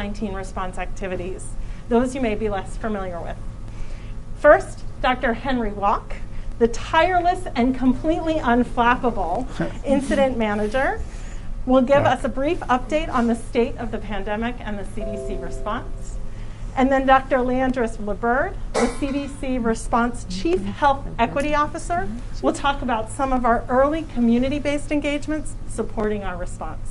COVID-19 response activities, those you may be less familiar with. First, Dr. Henry Walk, the tireless and completely unflappable incident manager, will give us a brief update on the state of the pandemic and the CDC response. And then Dr. Landris LeBird, the CDC Response Chief Health Equity Officer, will talk about some of our early community-based engagements supporting our response.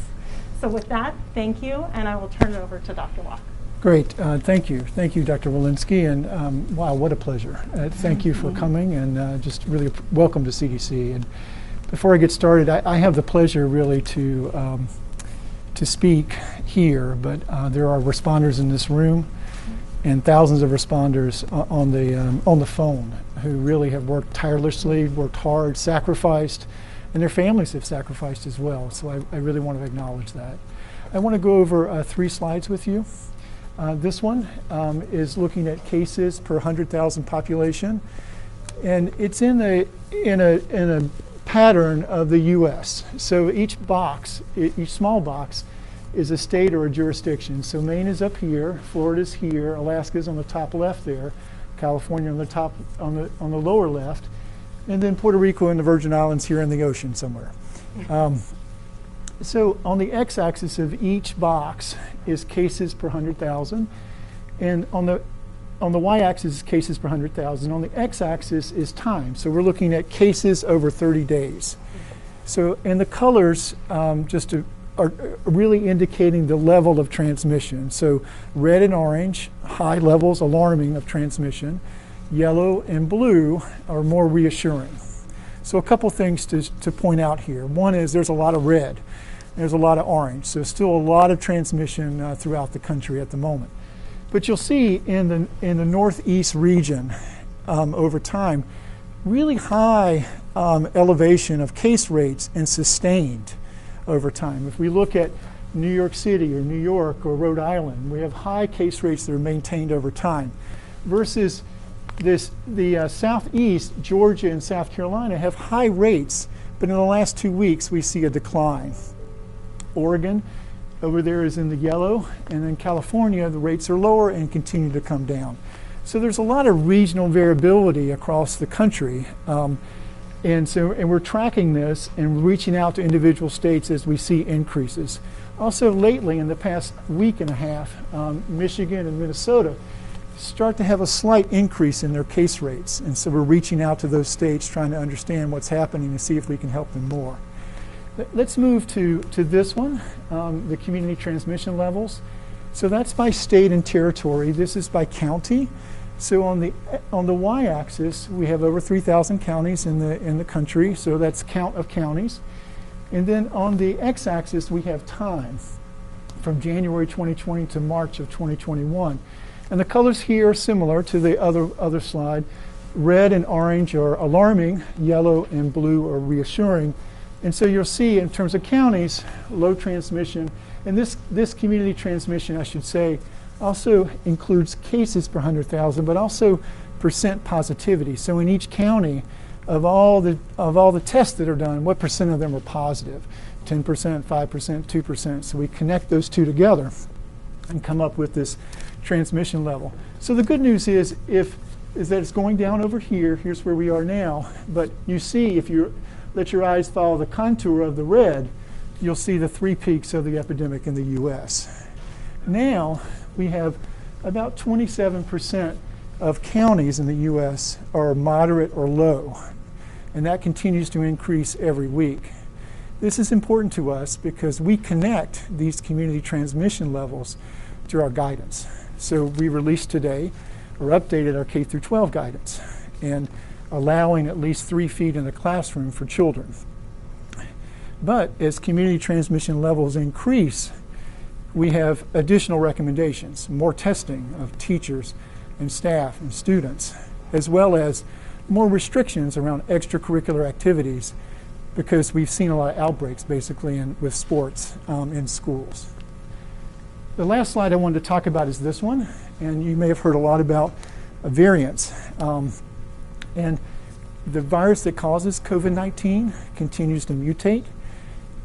So with that, thank you, and I will turn it over to Dr. Walk. Great, thank you. Thank you, Dr. Walensky, and wow, what a pleasure. Thank you for coming, and just really welcome to CDC. And before I get started, I have the pleasure really to speak here, but there are responders in this room and thousands of responders on the phone who really have worked tirelessly, worked hard, sacrificed, and their families have sacrificed as well. So I really want to acknowledge that. I want to go over 3 slides with you. This one is looking at cases per 100,000 population, and it's in a pattern of the U.S. So each box, each small box, is a state or a jurisdiction. So Maine is up here, Florida's here, Alaska's on the top left there, California on the top on the lower left, and then Puerto Rico and the Virgin Islands here in the ocean somewhere. So on the x-axis of each box is cases per 100,000, and on the y-axis is cases per 100,000. On the x-axis is time. So we're looking at cases over 30 days. So, and the colors are really indicating the level of transmission. So red and orange, high levels, alarming of transmission. Yellow and blue are more reassuring. So a couple things to point out here. One is there's a lot of red. There's a lot of orange. So still a lot of transmission throughout the country at the moment. But you'll see in the northeast region over time, really high elevation of case rates and sustained over time. If we look at New York City or New York or Rhode Island, we have high case rates that are maintained over time. Versus the southeast, Georgia and South Carolina have high rates, but in the last 2 weeks we see a decline. Oregon over there is in the yellow, and in California the rates are lower and continue to come down. So there's a lot of regional variability across the country. And we're tracking this and reaching out to individual states as we see increases. Also lately, in the past week and a half, Michigan and Minnesota start to have a slight increase in their case rates. And so we're reaching out to those states trying to understand what's happening and see if we can help them more. Let's move to this one, the community transmission levels. So that's by state and territory. This is by county. So on the y-axis, we have over 3,000 counties in the country. So that's count of counties. And then on the x-axis, we have time from January 2020 to March of 2021. And the colors here are similar to the other slide. Red and orange are alarming. Yellow and blue are reassuring. And so you'll see in terms of counties, low transmission. And this community transmission, I should say, also includes cases per 100,000, but also percent positivity. So in each county, of all the tests that are done, what percent of them are positive? 10%, 5%, 2%. So we connect those two together and come up with this transmission level. So the good news is that it's going down over here. Here's where we are now. But you see, if you let your eyes follow the contour of the red, you'll see the 3 peaks of the epidemic in the U.S. Now, we have about 27% of counties in the U.S. are moderate or low, and that continues to increase every week. This is important to us because we connect these community transmission levels to our guidance. So we released today, or updated our K through 12 guidance, and allowing at least 3 feet in the classroom for children. But as community transmission levels increase, we have additional recommendations, more testing of teachers and staff and students, as well as more restrictions around extracurricular activities, because we've seen a lot of outbreaks basically with sports in schools. The last slide I wanted to talk about is this one, and you may have heard a lot about variants. And the virus that causes COVID-19 continues to mutate,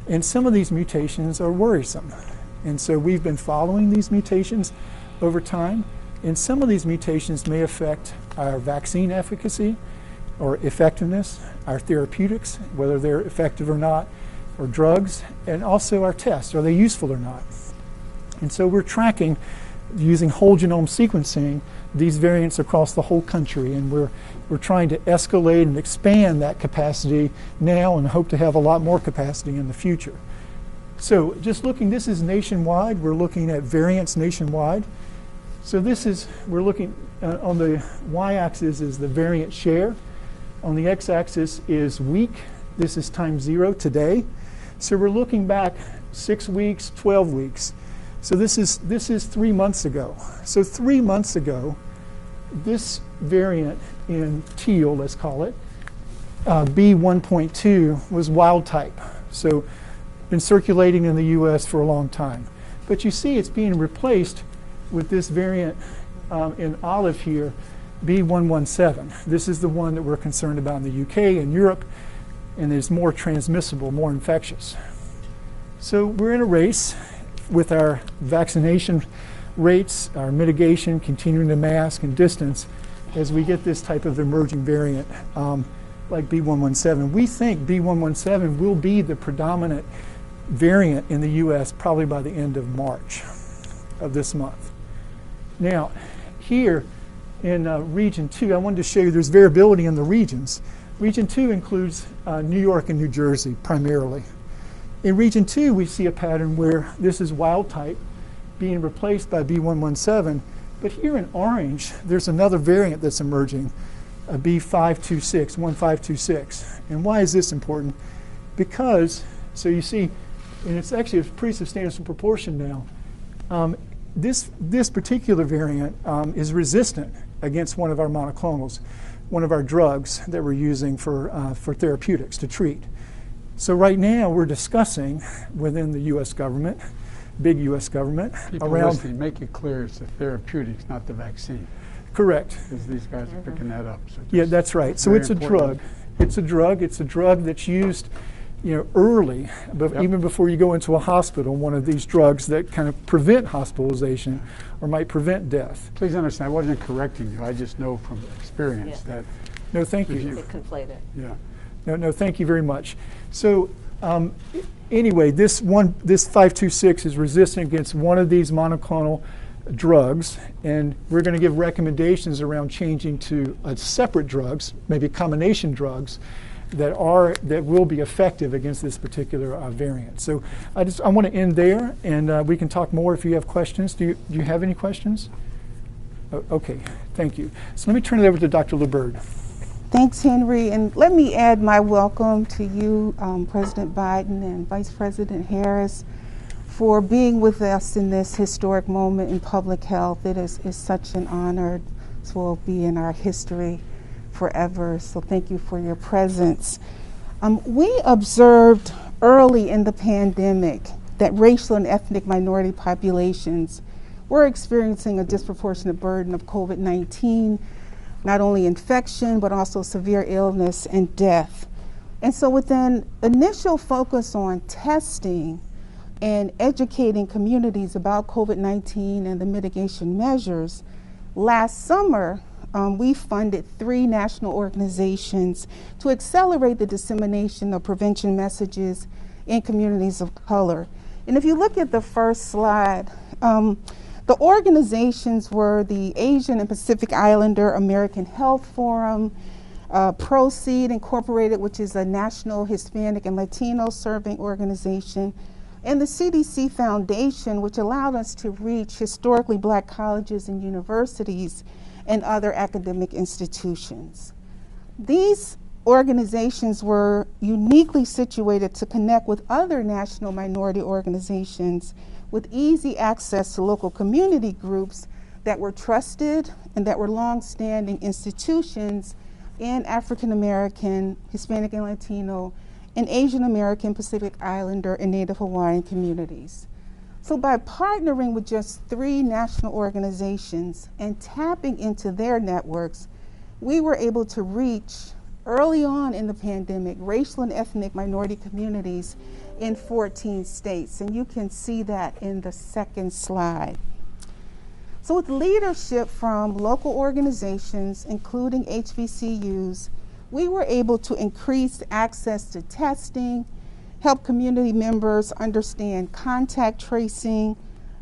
and some of these mutations are worrisome. And so we've been following these mutations over time, and some of these mutations may affect our vaccine efficacy or effectiveness, our therapeutics, whether they're effective or not, or drugs, and also our tests, are they useful or not? And so we're tracking, using whole genome sequencing, these variants across the whole country, and we're trying to escalate and expand that capacity now and hope to have a lot more capacity in the future. So just looking, this is nationwide. We're looking at variants nationwide. So this is, we're looking on the y-axis is the variant share. On the x-axis is week. This is time 0 today. So we're looking back 6 weeks, 12 weeks. So this is 3 months ago. So 3 months ago, this variant in teal, let's call it, B1.2 was wild type. So been circulating in the US for a long time. But you see it's being replaced with this variant in olive here, B117. This is the one that we're concerned about in the UK and Europe, and is more transmissible, more infectious. So we're in a race with our vaccination rates, our mitigation, continuing to mask and distance, as we get this type of emerging variant like B117. We think B117 will be the predominant variant in the US probably by the end of March of this month. Now, here in Region 2, I wanted to show you there's variability in the regions. Region 2 includes New York and New Jersey primarily. In Region 2, we see a pattern where this is wild type being replaced by B117, but here in orange, there's another variant that's emerging, B526, 1526. And why is this important? Because, so you see, and it's actually a pretty substantial proportion now, this particular variant is resistant against one of our monoclonals, one of our drugs that we're using for therapeutics to treat. So right now we're discussing within the U.S. government, big U.S. government, People around... listening, make it clear it's the therapeutics, not the vaccine. Correct. Because these guys are picking that up. So Yeah, that's right. So it's a important. drug. It's a drug. It's a drug that's used, you know, early, but Yep. even before you go into a hospital, one of these drugs that kind of prevent hospitalization or might prevent death. Please understand, I wasn't correcting you. I just know from experience that, No, thank you. You- They conflate it. yeah. No, thank you very much. So anyway, this 526 is resistant against one of these monoclonal drugs, and we're going to give recommendations around changing to separate drugs, maybe combination drugs, that will be effective against this particular variant. So I want to end there, and we can talk more if you have questions. Do you have any questions? Okay, thank you. So let me turn it over to Dr. LeBird. Thanks, Henry. And let me add my welcome to you, President Biden and Vice President Harris, for being with us in this historic moment in public health. It is such an honor. This will be in our history forever. So thank you for your presence. We observed early in the pandemic that racial and ethnic minority populations were experiencing a disproportionate burden of COVID-19, not only infection, but also severe illness and death. And so with an initial focus on testing and educating communities about COVID-19 and the mitigation measures, last summer, we funded 3 national organizations to accelerate the dissemination of prevention messages in communities of color. And if you look at the first slide, the organizations were the Asian and Pacific Islander American Health Forum, Proceed Incorporated, which is a national Hispanic and Latino serving organization, and the CDC Foundation, which allowed us to reach historically Black colleges and universities and other academic institutions. These organizations were uniquely situated to connect with other national minority organizations with easy access to local community groups that were trusted and that were long-standing institutions in African American, Hispanic and Latino, and Asian American, Pacific Islander, and Native Hawaiian communities. So by partnering with just 3 national organizations and tapping into their networks, we were able to reach early on in the pandemic racial and ethnic minority communities in 14 states. And you can see that in the second slide. So with leadership from local organizations, including HBCUs, we were able to increase access to testing, help community members understand contact tracing,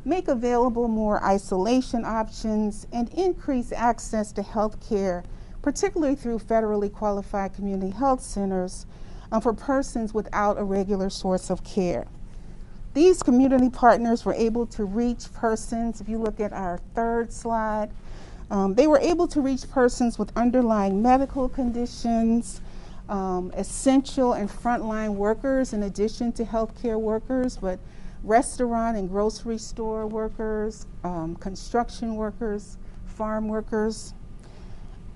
make available more isolation options, and increase access to health care, particularly through federally qualified community health centers for persons without a regular source of care. These community partners were able to reach persons, if you look at our third slide, they were able to reach persons with underlying medical conditions, essential and frontline workers in addition to healthcare workers, but restaurant and grocery store workers, construction workers, farm workers.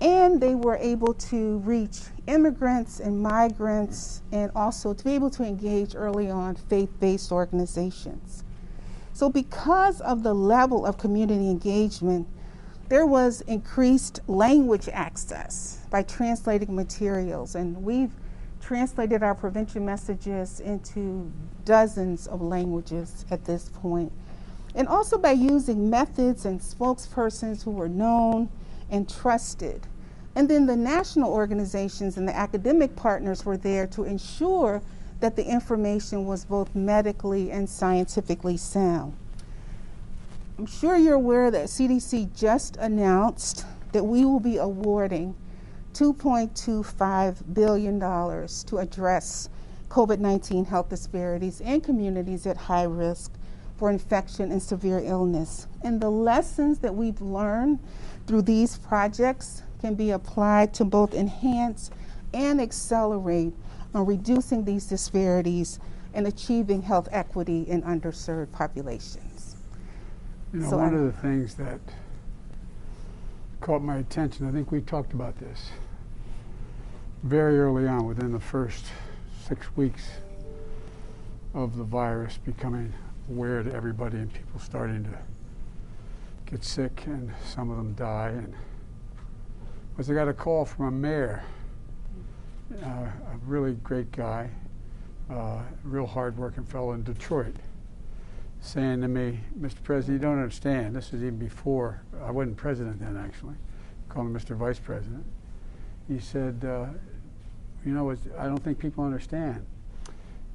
And they were able to reach immigrants and migrants, and also to be able to engage early on faith-based organizations. So because of the level of community engagement, there was increased language access by translating materials, and we've translated our prevention messages into dozens of languages at this point. And also by using methods and spokespersons who were known and trusted. And then the national organizations and the academic partners were there to ensure that the information was both medically and scientifically sound. I'm sure you're aware that CDC just announced that we will be awarding $2.25 billion to address COVID-19 health disparities in communities at high risk for infection and severe illness. And the lessons that we've learned through these projects can be applied to both enhance and accelerate on reducing these disparities and achieving health equity in underserved populations. You know, So one of the things that caught my attention, I think we talked about this very early on, within the first 6 weeks of the virus becoming aware to everybody and people starting to get sick and some of them die, and was I got a call from a mayor, a really great guy, real hard-working fellow in Detroit, saying to me, "Mr. President, you don't understand." This was even before I wasn't president then, actually. Called him Mr. Vice President. He said, "You know, I don't think people understand.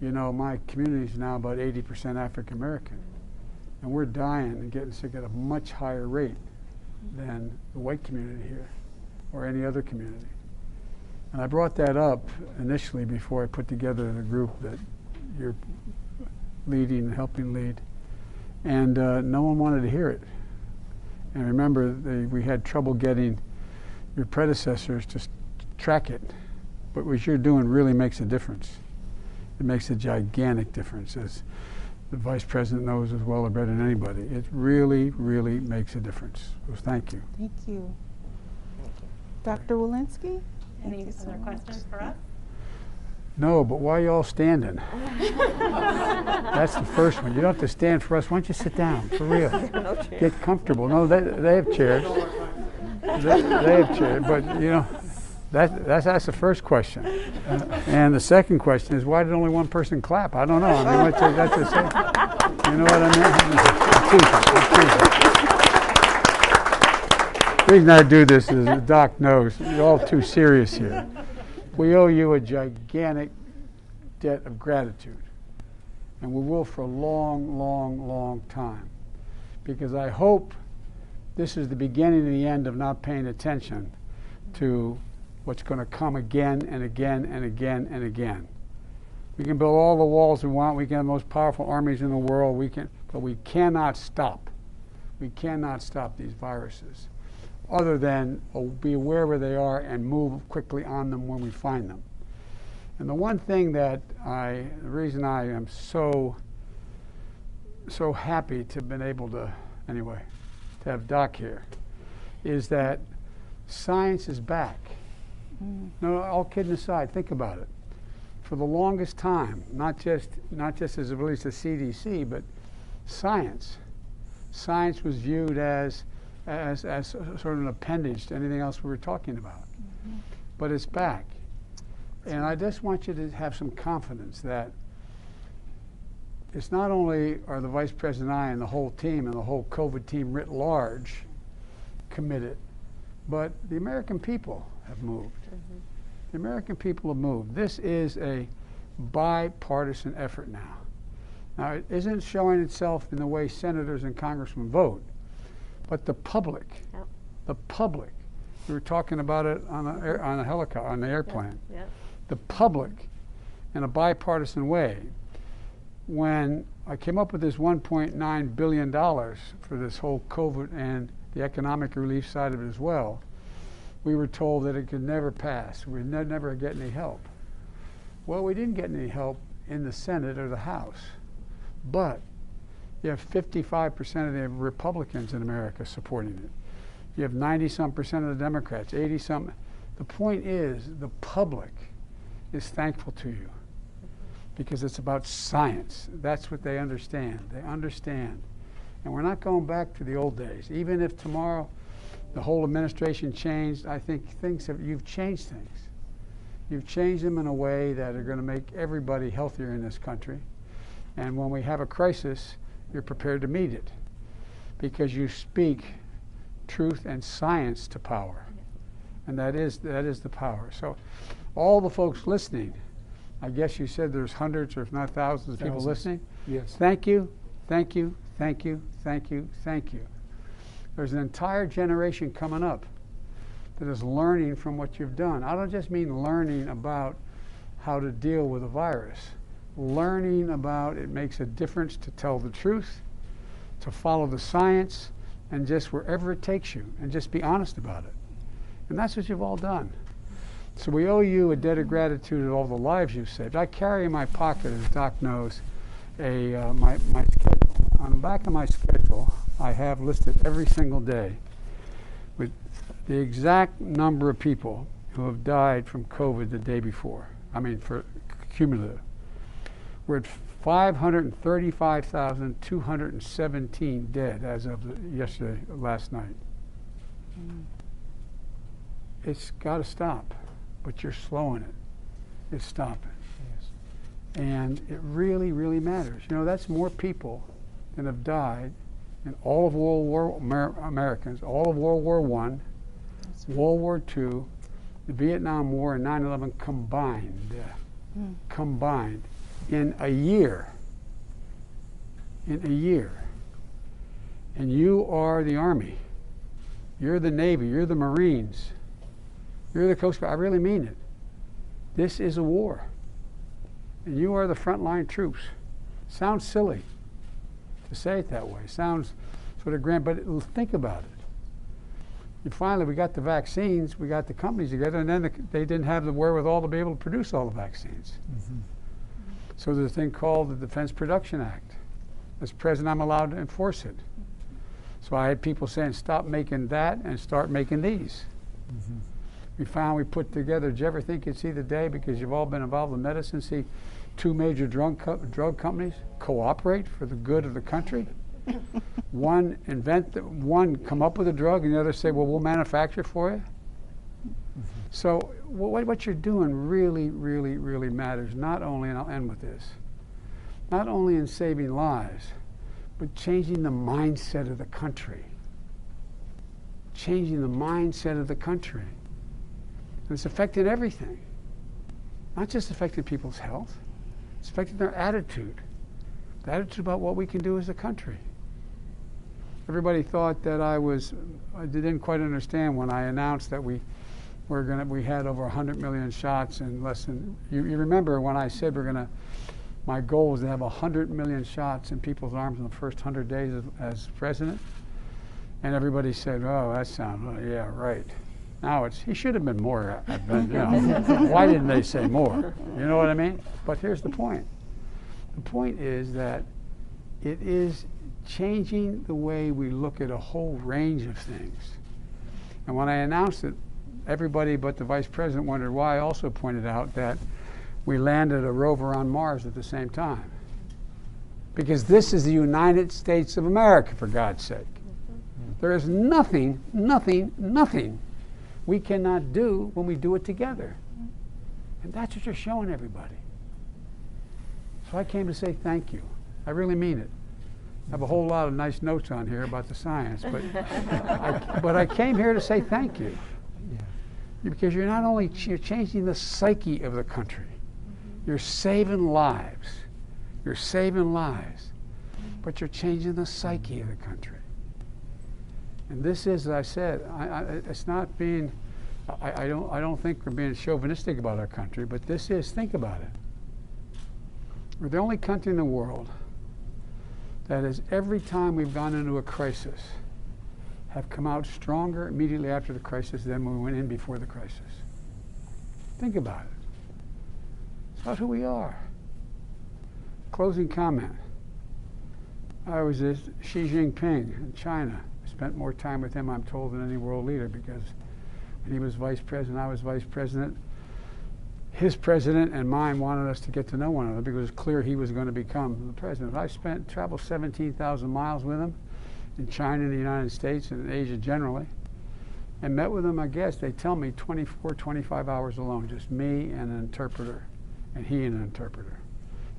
You know, my community is now about 80% African American, and we're dying and getting sick at a much higher rate than the white community here or any other community." And I brought that up initially before I put together the group that you're leading and helping lead, and no one wanted to hear it. And remember, we had trouble getting your predecessors to track it, but what you're doing really makes a difference. It makes a gigantic difference, as the Vice President knows as well or better than anybody. It really, really makes a difference. So thank you. Thank you. Dr. Walensky? Any other questions for us? No, but why are you all standing? That's the first one. You don't have to stand for us. Why don't you sit down, for real? No chair. Get comfortable. No, they have chairs. They have chairs, but you know, that's the first question. And the second question is, why did only one person clap? I don't know. I mean, that's the second. You know what I mean? The reason I do this is, the doc knows, you're all too serious here. We owe you a gigantic debt of gratitude, and we will for a long, long, long time, because I hope this is the beginning and the end of not paying attention to what's going to come again and again and again and again. We can build all the walls we want, we can have the most powerful armies in the world, but we cannot stop. We cannot stop these viruses, other than be aware where they are and move quickly on them when we find them. And the one thing that the reason I am so happy to have been able to, anyway, to have Doc here, is that science is back. No, all kidding aside, think about it. For the longest time, not just as it relates to CDC, but science was viewed as sort of an appendage to anything else we were talking about. But it's back. And I just want you to have some confidence that it's not only are the Vice President and I and the whole team and the whole COVID team writ large committed, but the American people have moved. The American people have moved. This is a bipartisan effort now. Now, it isn't showing itself in the way senators and congressmen vote, but the public, the public, we were talking about it on a helicopter, on the airplane, the public in a bipartisan way. When I came up with this $1.9 billion for this whole COVID and the economic relief side of it as well, we were told that it could never pass. We'd never get any help. Well, we didn't get any help in the Senate or the House, but you have 55% of the Republicans in America supporting it. You have 90-some% of the Democrats, 80-some. The point is, the public is thankful to you because it's about science. That's what they understand. They understand. And we're not going back to the old days. Even if tomorrow the whole administration changed, I think you've changed things. You've changed them in a way that are going to make everybody healthier in this country. And when we have a crisis, you're prepared to meet it because you speak truth and science to power. And that is the power. So all the folks listening, I guess you said there's hundreds or if not thousands of people listening. Yes. Thank you, thank you, thank you, thank you, thank you. There's an entire generation coming up that is learning from what you've done. I don't just mean learning about how to deal with a virus. Learning about it makes a difference to tell the truth, to follow the science, and just wherever it takes you, and just be honest about it. And that's what you've all done. So we owe you a debt of gratitude of all the lives you've saved. I carry in my pocket, as Doc knows, my schedule. On the back of my schedule, I have listed every single day with the exact number of people who have died from COVID the day before. I mean, for cumulative. We're at 535,217 dead as of last night. It's got to stop, but you're slowing it. It's stopping. Yes. And it really, really matters. You know, that's more people than have died in all of Americans, all of World War I, World War II, the Vietnam War, and 9/11 combined in a year. In a year. And you are the Army. You're the Navy. You're the Marines. You're the Coast Guard. I really mean it. This is a war. And you are the frontline troops. Sounds silly to say it that way. Sounds sort of grand, but think about it. And finally, we got the vaccines, we got the companies together, and then they didn't have the wherewithal to be able to produce all the vaccines. So there's a thing called the Defense Production Act. As president, I'm allowed to enforce it. So I had people saying, stop making that and start making these. We put together, did you ever think you'd see the day, because you've all been involved in medicine, see two major drug companies cooperate for the good of the country? One come up with a drug, and the other say, well, we'll manufacture for you. So what you're doing really, really, really matters, not only, and I'll end with this, not only in saving lives, but changing the mindset of the country. Changing the mindset of the country. And it's affecting everything. Not just affecting people's health, it's affecting their attitude. The attitude about what we can do as a country. Everybody thought that I didn't quite understand when I announced that we had over 100 million shots in less than, you remember when I said my goal was to have 100 million shots in people's arms in the first 100 days as president? And everybody said, oh, that sounds, yeah, right. Now he should have been more, why didn't they say more? You know what I mean? But here's the point. The point is that it is changing the way we look at a whole range of things. And when I announced it, everybody but the vice president wondered why. I also pointed out that we landed a rover on Mars at the same time. Because this is the United States of America, for God's sake. There is nothing we cannot do when we do it together. And that's what you're showing everybody. So I came to say thank you. I really mean it. I have a whole lot of nice notes on here about the science, but I came here to say thank you. Because you're not only you're changing the psyche of the country, you're saving lives. You're saving lives, but you're changing the psyche of the country. And this is, as I said, it's not being. I don't think we're being chauvinistic about our country, but this is. Think about it. We're the only country in the world that is, every time we've gone into a crisis, have come out stronger immediately after the crisis than when we went in before the crisis. Think about it. It's not who we are. Closing comment. I was at Xi Jinping in China. I spent more time with him, I'm told, than any world leader, because when he was vice president, I was vice president. His president and mine wanted us to get to know one another because it was clear he was going to become the president. I traveled 17,000 miles with him in China, in the United States, and in Asia generally, and met with him, I guess, they tell me 24, 25 hours alone, just me and an interpreter, and he and an interpreter.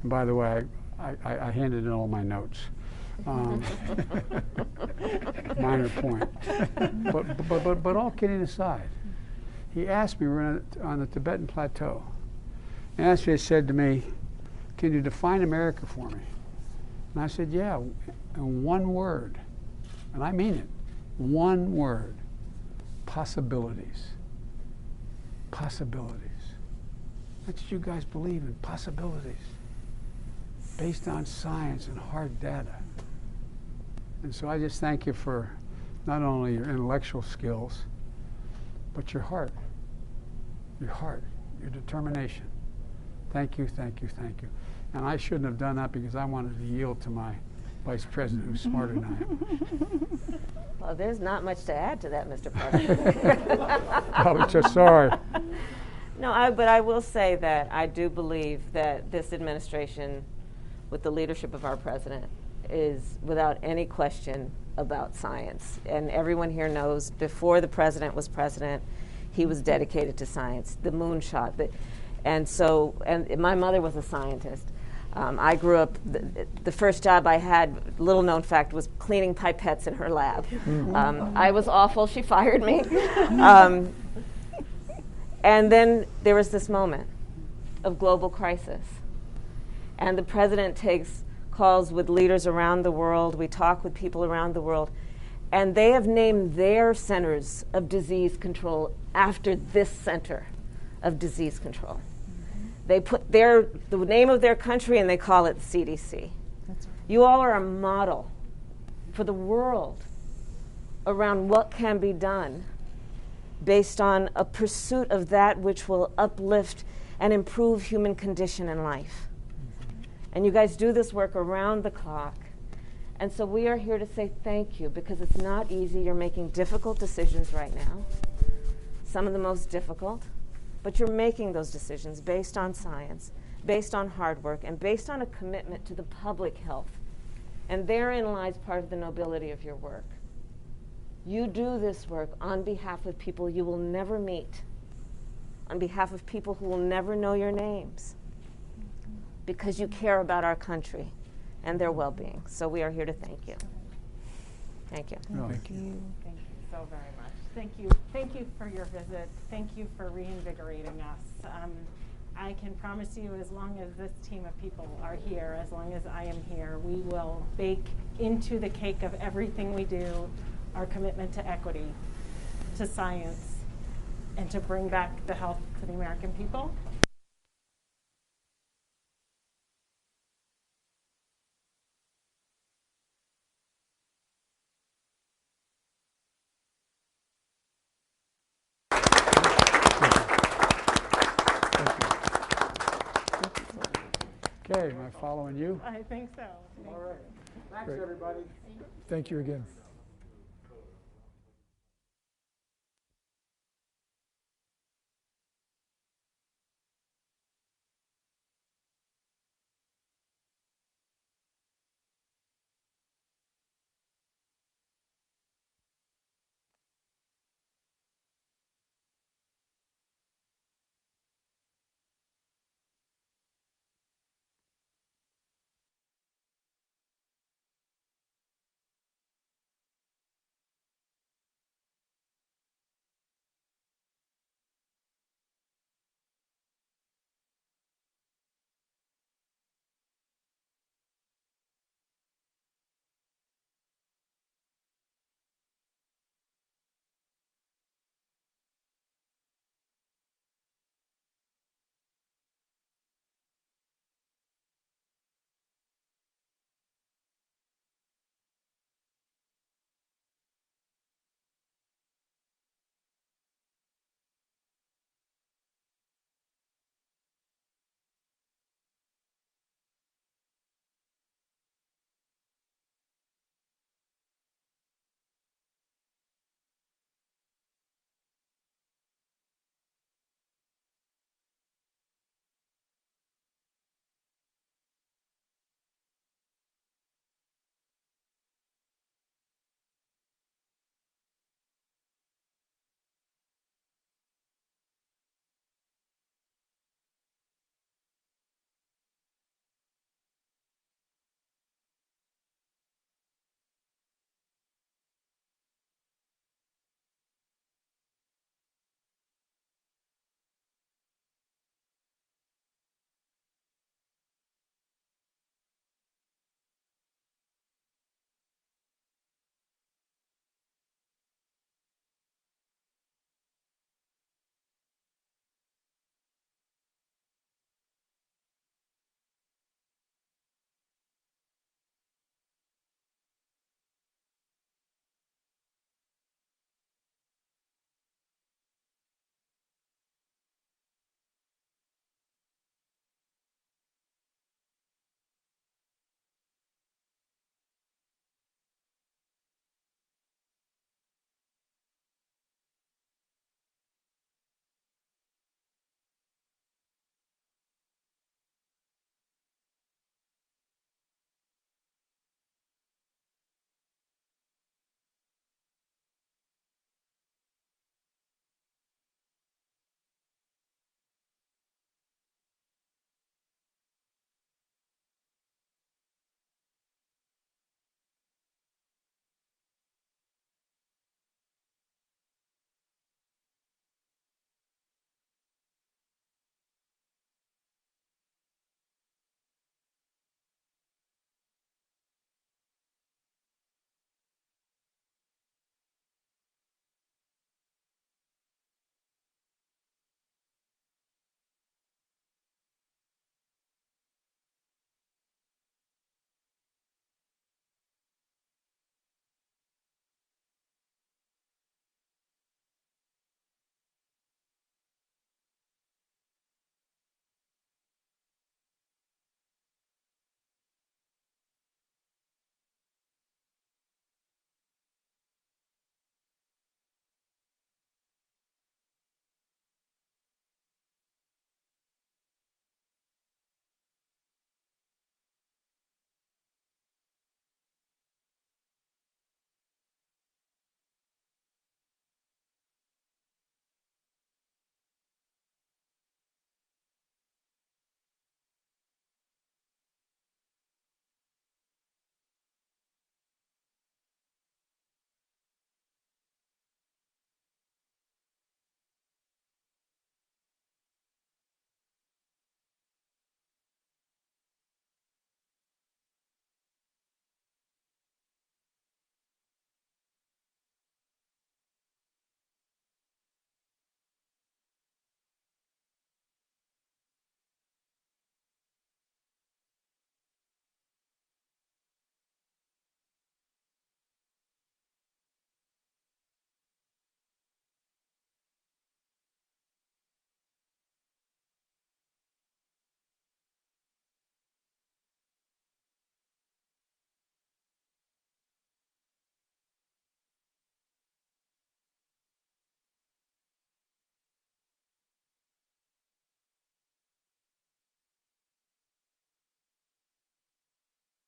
And by the way, I handed in all my notes. Minor point. But all kidding aside, he asked me, we were on the Tibetan plateau, and he said to me, can you define America for me? And I said, yeah, in one word, and I mean it, one word, possibilities. Possibilities. That's what you guys believe in, possibilities, based on science and hard data. And so I just thank you for not only your intellectual skills, but your heart, your determination. Thank you, thank you, thank you. And I shouldn't have done that because I wanted to yield to my vice president, who's smarter than I am. Well, there's not much to add to that, Mr. President. I was just sorry. No, but I will say that I do believe that this administration, with the leadership of our president, is without any question about science. And everyone here knows before the president was president, he was dedicated to science, the moonshot. And my mother was a scientist. I grew up, the first job I had, little known fact, was cleaning pipettes in her lab. I was awful, she fired me. And then there was this moment of global crisis. And the president takes calls with leaders around the world. We talk with people around the world. And they have named their centers of disease control after this center of disease control. They put the name of their country and they call it the CDC. That's right. You all are a model for the world around what can be done based on a pursuit of that which will uplift and improve human condition and life. And you guys do this work around the clock. And so we are here to say thank you, because it's not easy. You're making difficult decisions right now, some of the most difficult, but you're making those decisions based on science, based on hard work, and based on a commitment to the public health. And therein lies part of the nobility of your work. You do this work on behalf of people you will never meet, on behalf of people who will never know your names, because you care about our country and their well-being. So we are here to thank you. Thank you. Thank you. Thank you so very much. Thank you. Thank you for your visit. Thank you for reinvigorating us. I can promise you, as long as this team of people are here, as long as I am here, we will bake into the cake of everything we do our commitment to equity, to science, and to bring back the health to the American people. Okay, am I following you? I think so. All right. Thanks, Great. everybody. Thank you again.